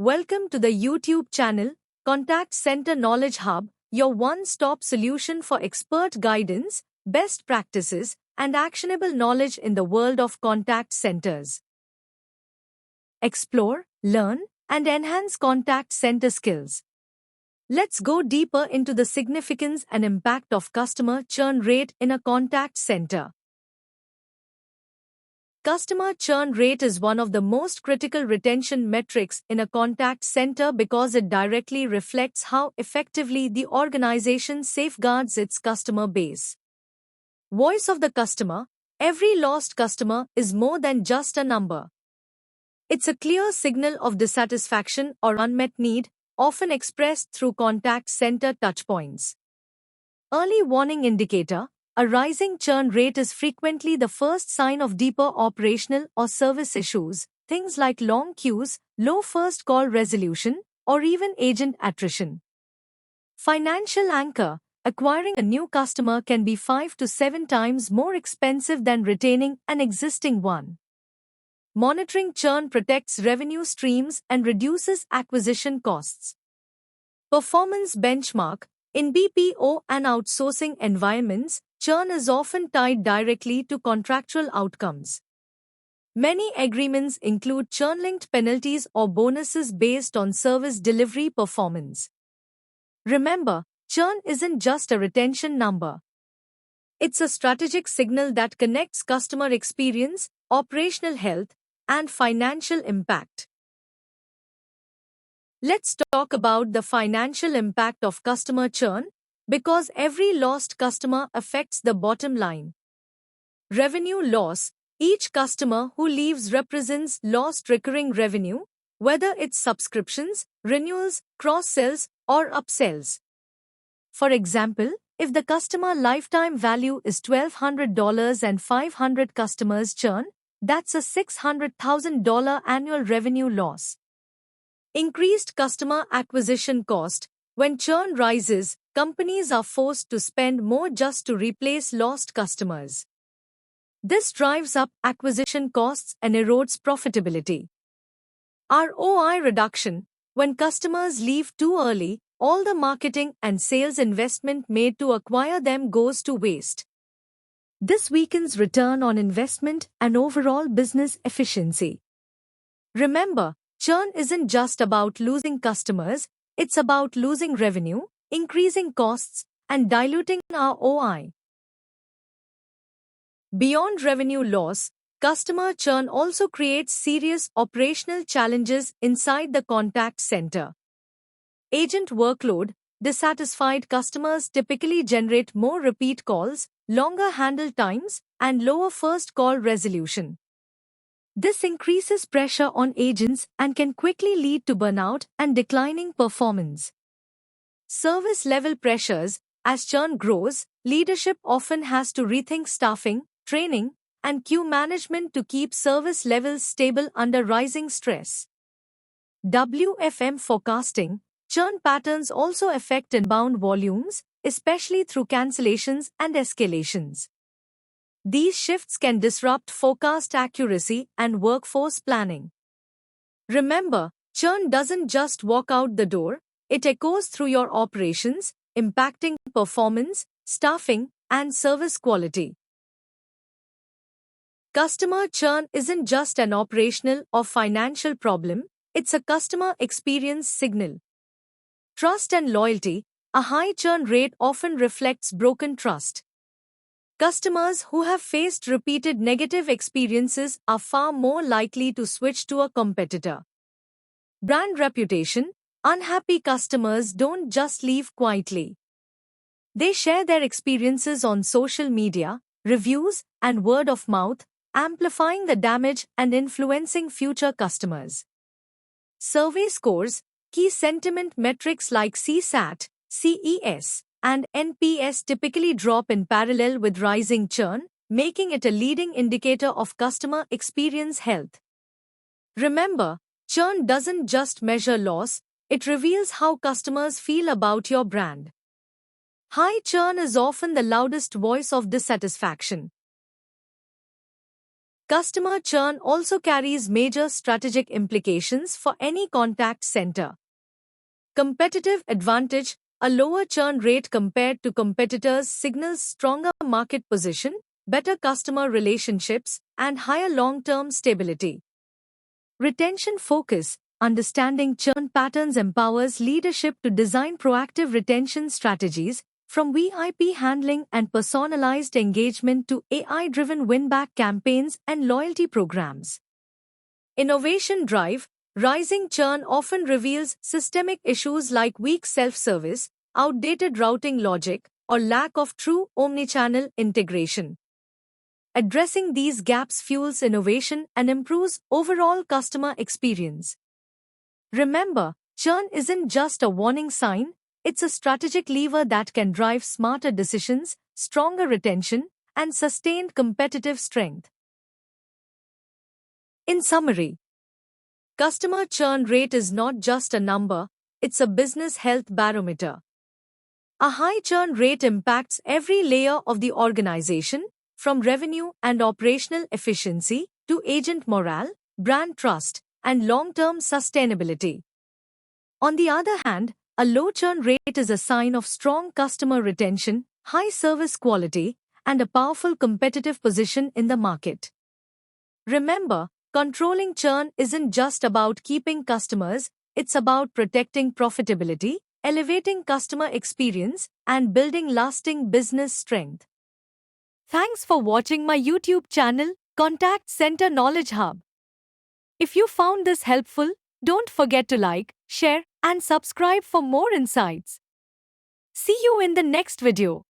Welcome to the YouTube channel, Contact Center Knowledge Hub, your one-stop solution for expert guidance, best practices, and actionable knowledge in the world of contact centers. Explore, learn, and enhance contact center skills. Let's go deeper into the significance and impact of customer churn rate in a contact center. Customer churn rate is one of the most critical retention metrics in a contact center because it directly reflects how effectively the organization safeguards its customer base. Voice of the customer: every lost customer is more than just a number. It's a clear signal of dissatisfaction or unmet need, often expressed through contact center touchpoints. Early warning indicator: a rising churn rate is frequently the first sign of deeper operational or service issues, things like long queues, low first call resolution, or even agent attrition. Financial anchor: acquiring a new customer can be 5 to 7 times more expensive than retaining an existing one. Monitoring churn protects revenue streams and reduces acquisition costs. Performance benchmark: in BPO and outsourcing environments, churn is often tied directly to contractual outcomes. Many agreements include churn-linked penalties or bonuses based on service delivery performance. Remember, churn isn't just a retention number. It's a strategic signal that connects customer experience, operational health, and financial impact. Let's talk about the financial impact of customer churn, because every lost customer affects the bottom line. Revenue loss: each customer who leaves represents lost recurring revenue, whether it's subscriptions, renewals, cross-sells, or upsells. For example, if the customer lifetime value is $1,200 and 500 customers churn, that's a $600,000 annual revenue loss. Increased customer acquisition cost: when churn rises, companies are forced to spend more just to replace lost customers. This drives up acquisition costs and erodes profitability. ROI reduction: when customers leave too early, all the marketing and sales investment made to acquire them goes to waste. This weakens return on investment and overall business efficiency. Remember, churn isn't just about losing customers, it's about losing revenue, increasing costs, and diluting ROI. Beyond revenue loss, customer churn also creates serious operational challenges inside the contact center. Agent workload: dissatisfied customers typically generate more repeat calls, longer handle times, and lower first call resolution. This increases pressure on agents and can quickly lead to burnout and declining performance. Service level pressures: as churn grows, leadership often has to rethink staffing, training, and queue management to keep service levels stable under rising stress. WFM forecasting: churn patterns also affect inbound volumes, especially through cancellations and escalations. These shifts can disrupt forecast accuracy and workforce planning. Remember, churn doesn't just walk out the door, it echoes through your operations, impacting performance, staffing, and service quality. Customer churn isn't just an operational or financial problem, it's a customer experience signal. Trust and loyalty: a high churn rate often reflects broken trust. Customers who have faced repeated negative experiences are far more likely to switch to a competitor. Brand reputation: unhappy customers don't just leave quietly. They share their experiences on social media, reviews, and word of mouth, amplifying the damage and influencing future customers. Survey scores: key sentiment metrics like CSAT, CES, and NPS typically drop in parallel with rising churn, making it a leading indicator of customer experience health. Remember, churn doesn't just measure loss, it reveals how customers feel about your brand. High churn is often the loudest voice of dissatisfaction. Customer churn also carries major strategic implications for any contact center. Competitive advantage: a lower churn rate compared to competitors signals stronger market position, better customer relationships, and higher long-term stability. Retention focus: understanding churn patterns empowers leadership to design proactive retention strategies, from VIP handling and personalized engagement to AI-driven win-back campaigns and loyalty programs. Innovation drive: rising churn often reveals systemic issues like weak self-service, outdated routing logic, or lack of true omnichannel integration. Addressing these gaps fuels innovation and improves overall customer experience. Remember, churn isn't just a warning sign, it's a strategic lever that can drive smarter decisions, stronger retention, and sustained competitive strength. In summary, customer churn rate is not just a number, it's a business health barometer. A high churn rate impacts every layer of the organization, from revenue and operational efficiency to agent morale, brand trust, and long-term sustainability. On the other hand, a low churn rate is a sign of strong customer retention, high service quality, and a powerful competitive position in the market. Remember, controlling churn isn't just about keeping customers, it's about protecting profitability, elevating customer experience, and building lasting business strength. Thanks for watching my YouTube channel, Contact Center Knowledge Hub. If you found this helpful, don't forget to like, share, and subscribe for more insights. See you in the next video.